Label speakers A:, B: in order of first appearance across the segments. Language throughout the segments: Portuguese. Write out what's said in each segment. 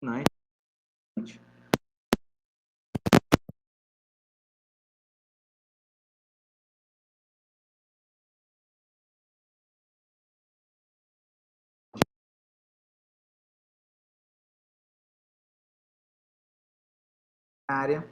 A: Não, área.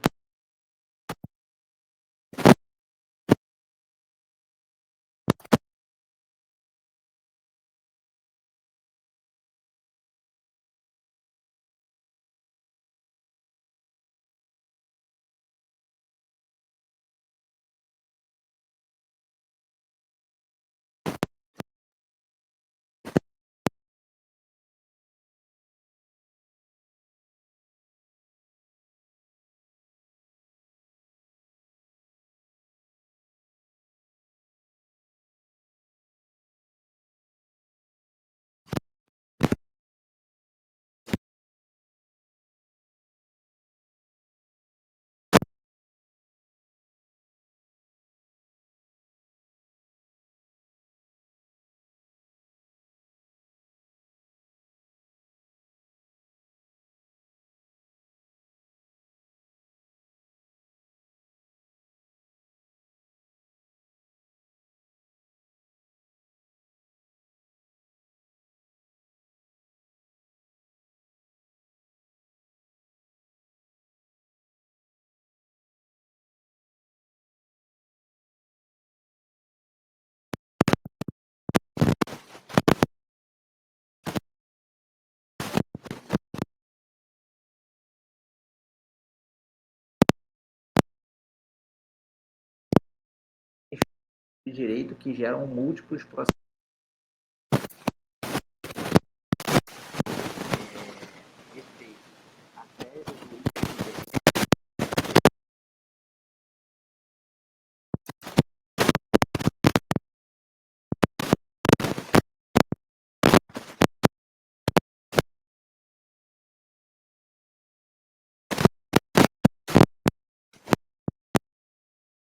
A: De direito que geram múltiplos processos.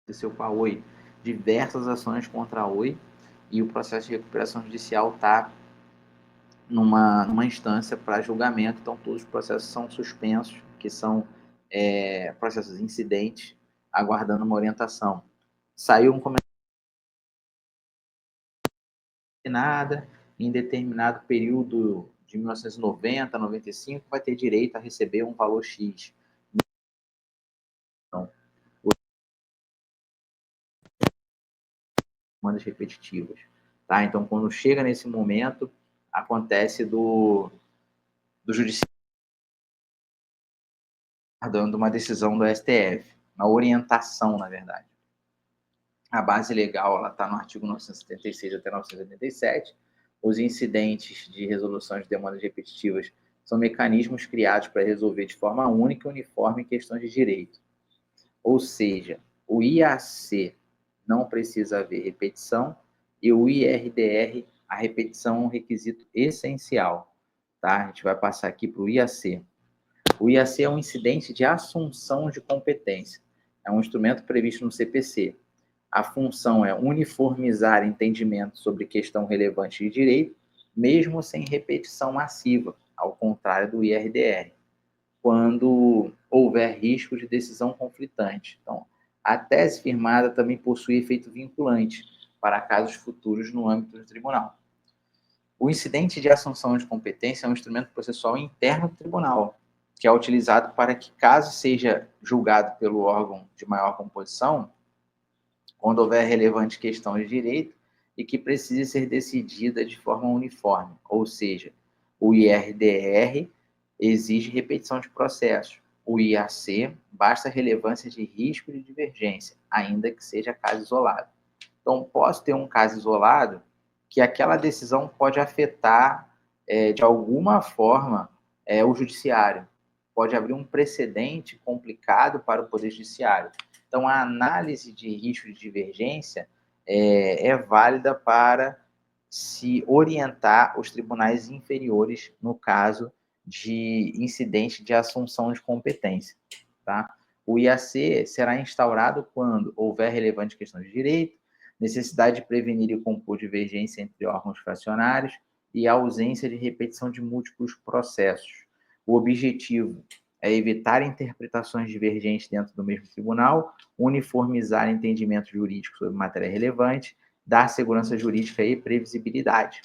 A: Aconteceu com a Oi, diversas ações contra a Oi, e o processo de recuperação judicial está numa instância para julgamento, então todos os processos são suspensos, que são processos incidentes, aguardando uma orientação. Saiu um comentário nada, em determinado período de 1990 a 95, vai ter direito a receber um valor X. Então, demandas repetitivas. Tá? Então, quando chega nesse momento, acontece do judiciário dando uma decisão do STF, uma orientação, na verdade. A base legal está no artigo 976 até 987. Os incidentes de resolução de demandas repetitivas são mecanismos criados para resolver de forma única e uniforme questões de direito. Ou seja, o IAC não precisa haver repetição e o IRDR, a repetição é um requisito essencial. Tá? A gente vai passar aqui para o IAC. O IAC é um incidente de assunção de competência. É um instrumento previsto no CPC. A função é uniformizar entendimento sobre questão relevante de direito, mesmo sem repetição massiva, ao contrário do IRDR, quando houver risco de decisão conflitante. Então, a tese firmada também possui efeito vinculante para casos futuros no âmbito do tribunal. O incidente de assunção de competência é um instrumento processual interno do tribunal, que é utilizado para que, caso seja julgado pelo órgão de maior composição, quando houver relevante questão de direito e que precise ser decidida de forma uniforme, ou seja, o IRDR exige repetição de processos, o IAC basta relevância de risco de divergência, ainda que seja caso isolado. Então, posso ter um caso isolado que aquela decisão pode afetar, de alguma forma, o judiciário. Pode abrir um precedente complicado para o Poder Judiciário. Então, a análise de risco de divergência é válida para se orientar os tribunais inferiores no caso de incidente de assunção de competência. Tá? O IAC será instaurado quando houver relevante questão de direito, necessidade de prevenir e compor divergência entre órgãos fracionários e a ausência de repetição de múltiplos processos. O objetivo é evitar interpretações divergentes dentro do mesmo tribunal, uniformizar entendimento jurídico sobre matéria relevante, dar segurança jurídica e previsibilidade.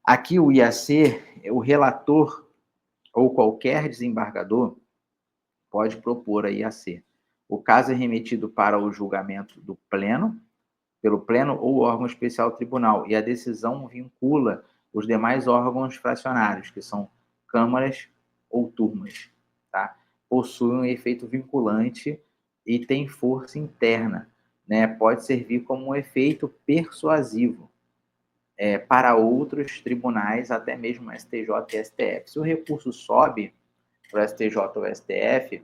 A: Aqui o IAC, o relator ou qualquer desembargador pode propor a IAC. O caso é remetido para o julgamento do pleno, pelo pleno ou órgão especial tribunal, e a decisão vincula os demais órgãos fracionários, que são câmaras ou turmas, tá? Possui um efeito vinculante e tem força interna, né? Pode servir como um efeito persuasivo para outros tribunais, até mesmo STJ e STF. Se o recurso sobe para o STJ ou STF,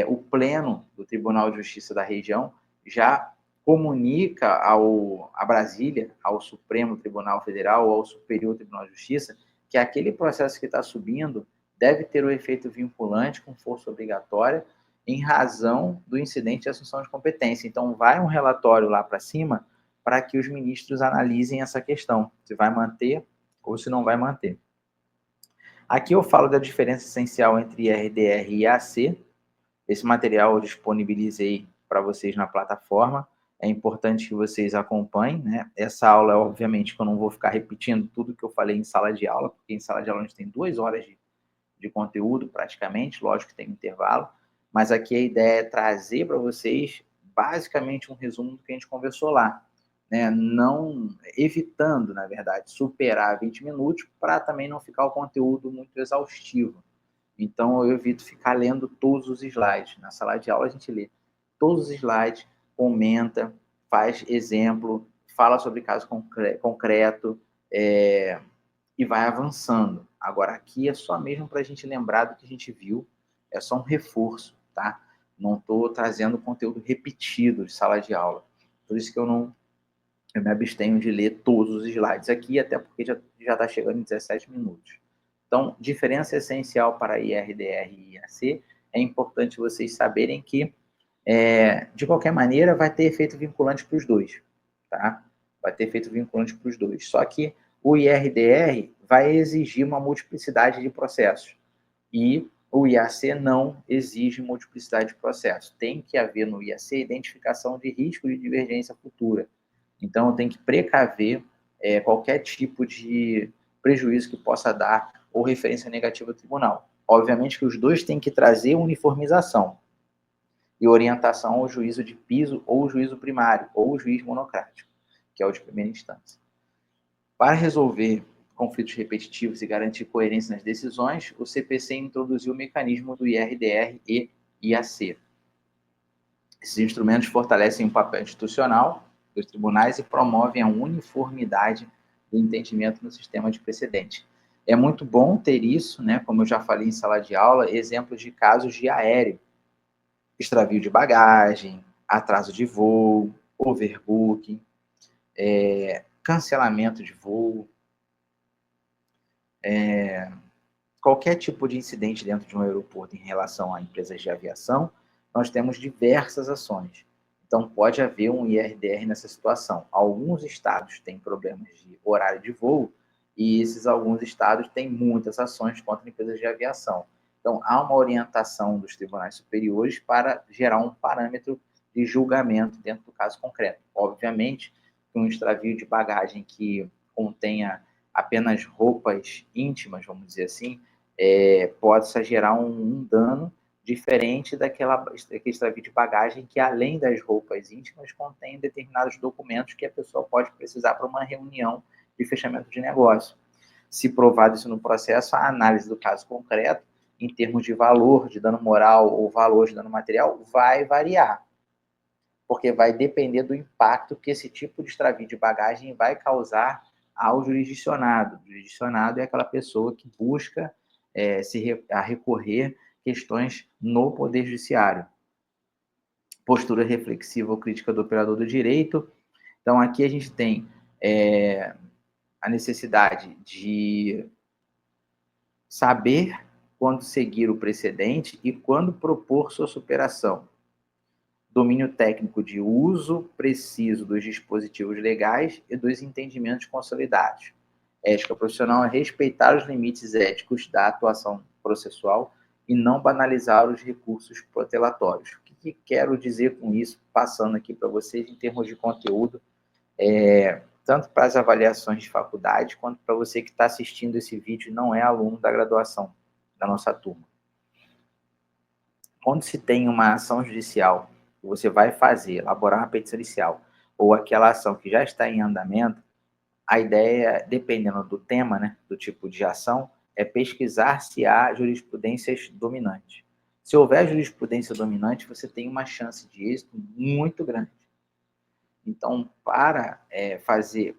A: o pleno do Tribunal de Justiça da região já comunica a Brasília, ao Supremo Tribunal Federal ou ao Superior Tribunal de Justiça, que aquele processo que está subindo deve ter o efeito vinculante com força obrigatória em razão do incidente de assunção de competência. Então, vai um relatório lá para cima para que os ministros analisem essa questão, se vai manter ou se não vai manter. Aqui eu falo da diferença essencial entre IRDR e IAC. Esse material eu disponibilizei para vocês na plataforma. É importante que vocês acompanhem, né? Essa aula, obviamente, que eu não vou ficar repetindo tudo que eu falei em sala de aula, porque em sala de aula a gente tem 2 horas de conteúdo, praticamente, lógico que tem intervalo, mas aqui a ideia é trazer para vocês, basicamente, um resumo do que a gente conversou lá, né? Não, evitando, na verdade, superar 20 minutos, para também não ficar o conteúdo muito exaustivo. Então, eu evito ficar lendo todos os slides. Na sala de aula, a gente lê todos os slides, comenta, faz exemplo, fala sobre caso concreto e vai avançando. Agora, aqui é só mesmo para a gente lembrar do que a gente viu, é só um reforço, tá? Não estou trazendo conteúdo repetido de sala de aula. Por isso que eu me abstenho de ler todos os slides aqui, até porque já está chegando em 17 minutos. Então, diferença essencial para IRDR e IAC, é importante vocês saberem que, de qualquer maneira, vai ter efeito vinculante para os dois, tá? Vai ter efeito vinculante para os dois. Só que o IRDR vai exigir uma multiplicidade de processos e o IAC não exige multiplicidade de processos. Tem que haver no IAC identificação de risco de divergência futura. Então, tem que precaver qualquer tipo de prejuízo que possa dar ou referência negativa ao tribunal. Obviamente que os dois têm que trazer uniformização e orientação ao juízo de piso ou juízo primário, ou juiz monocrático, que é o de primeira instância. Para resolver conflitos repetitivos e garantir coerência nas decisões, o CPC introduziu o mecanismo do IRDR e IAC. Esses instrumentos fortalecem o papel institucional dos tribunais e promovem a uniformidade do entendimento no sistema de precedente. É muito bom ter isso, né? Como eu já falei em sala de aula, exemplos de casos de aéreo, extravio de bagagem, atraso de voo, overbooking, cancelamento de voo, qualquer tipo de incidente dentro de um aeroporto em relação a empresas de aviação, nós temos diversas ações. Então, pode haver um IRDR nessa situação. Alguns estados têm problemas de horário de voo e esses alguns estados têm muitas ações contra empresas de aviação. Então, há uma orientação dos tribunais superiores para gerar um parâmetro de julgamento dentro do caso concreto. Obviamente, que um extravio de bagagem que contenha apenas roupas íntimas, vamos dizer assim, pode gerar um dano diferente daquele extravio de bagagem que, além das roupas íntimas, contém determinados documentos que a pessoa pode precisar para uma reunião de fechamento de negócio. Se provado isso no processo, a análise do caso concreto, em termos de valor de dano moral ou valor de dano material, vai variar, porque vai depender do impacto que esse tipo de extravio de bagagem vai causar ao jurisdicionado. O jurisdicionado é aquela pessoa que busca recorrer questões no Poder Judiciário. Postura reflexiva ou crítica do operador do direito. Então, aqui a gente tem a necessidade de saber quando seguir o precedente e quando propor sua superação. Domínio técnico de uso preciso dos dispositivos legais e dos entendimentos consolidados. Ética profissional é respeitar os limites éticos da atuação processual e não banalizar os recursos protelatórios. O que quero dizer com isso, passando aqui para vocês em termos de conteúdo, tanto para as avaliações de faculdade, quanto para você que está assistindo esse vídeo e não é aluno da graduação da nossa turma. Quando se tem uma ação judicial que você vai fazer, elaborar uma petição inicial, ou aquela ação que já está em andamento, a ideia, dependendo do tema, né, do tipo de ação, é pesquisar se há jurisprudências dominantes. Se houver jurisprudência dominante, você tem uma chance de êxito muito grande. Então, para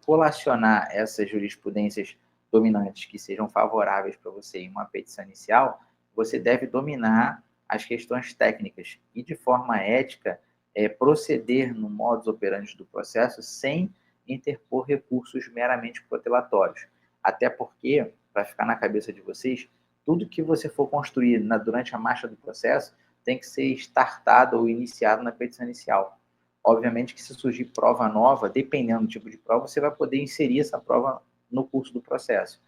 A: colacionar essas jurisprudências dominantes que sejam favoráveis para você em uma petição inicial, você deve dominar as questões técnicas e, de forma ética, proceder no modus operandi do processo sem interpor recursos meramente protelatórios. Até porque, para ficar na cabeça de vocês, tudo que você for construir durante a marcha do processo tem que ser startado ou iniciado na petição inicial. Obviamente que se surgir prova nova, dependendo do tipo de prova, você vai poder inserir essa prova no curso do processo.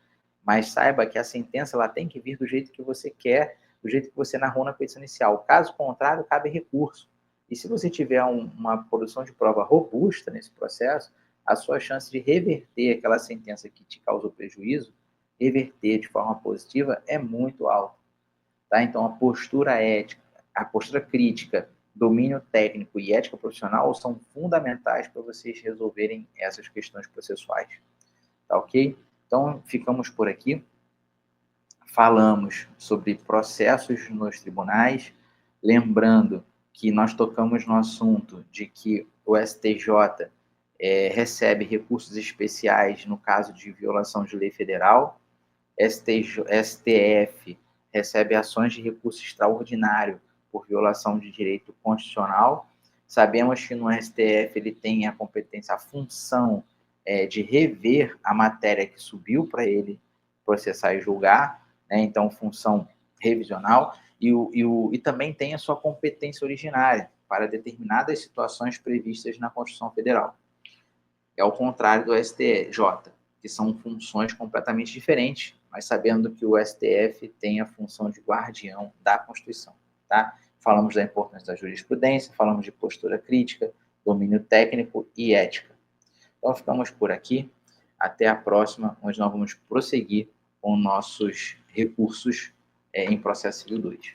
A: Mas saiba que a sentença ela tem que vir do jeito que você quer, do jeito que você narrou na petição inicial. Caso contrário, cabe recurso. E se você tiver uma produção de prova robusta nesse processo, a sua chance de reverter aquela sentença que te causou prejuízo, reverter de forma positiva, é muito alta. Tá? Então, a postura ética, a postura crítica, domínio técnico e ética profissional são fundamentais para vocês resolverem essas questões processuais. Tá ok? Então, ficamos por aqui. Falamos sobre processos nos tribunais, lembrando que nós tocamos no assunto de que o STJ recebe recursos especiais no caso de violação de lei federal, STF recebe ações de recurso extraordinário por violação de direito constitucional. Sabemos que no STF ele tem a competência, a função de rever a matéria que subiu para ele processar e julgar, né? Então, função revisional, e também tem a sua competência originária para determinadas situações previstas na Constituição Federal. É ao contrário do STJ, que são funções completamente diferentes, mas sabendo que o STF tem a função de guardião da Constituição. Tá? Falamos da importância da jurisprudência, falamos de postura crítica, domínio técnico e ética. Então, ficamos por aqui. Até a próxima, onde nós vamos prosseguir com nossos recursos em processo civil 2.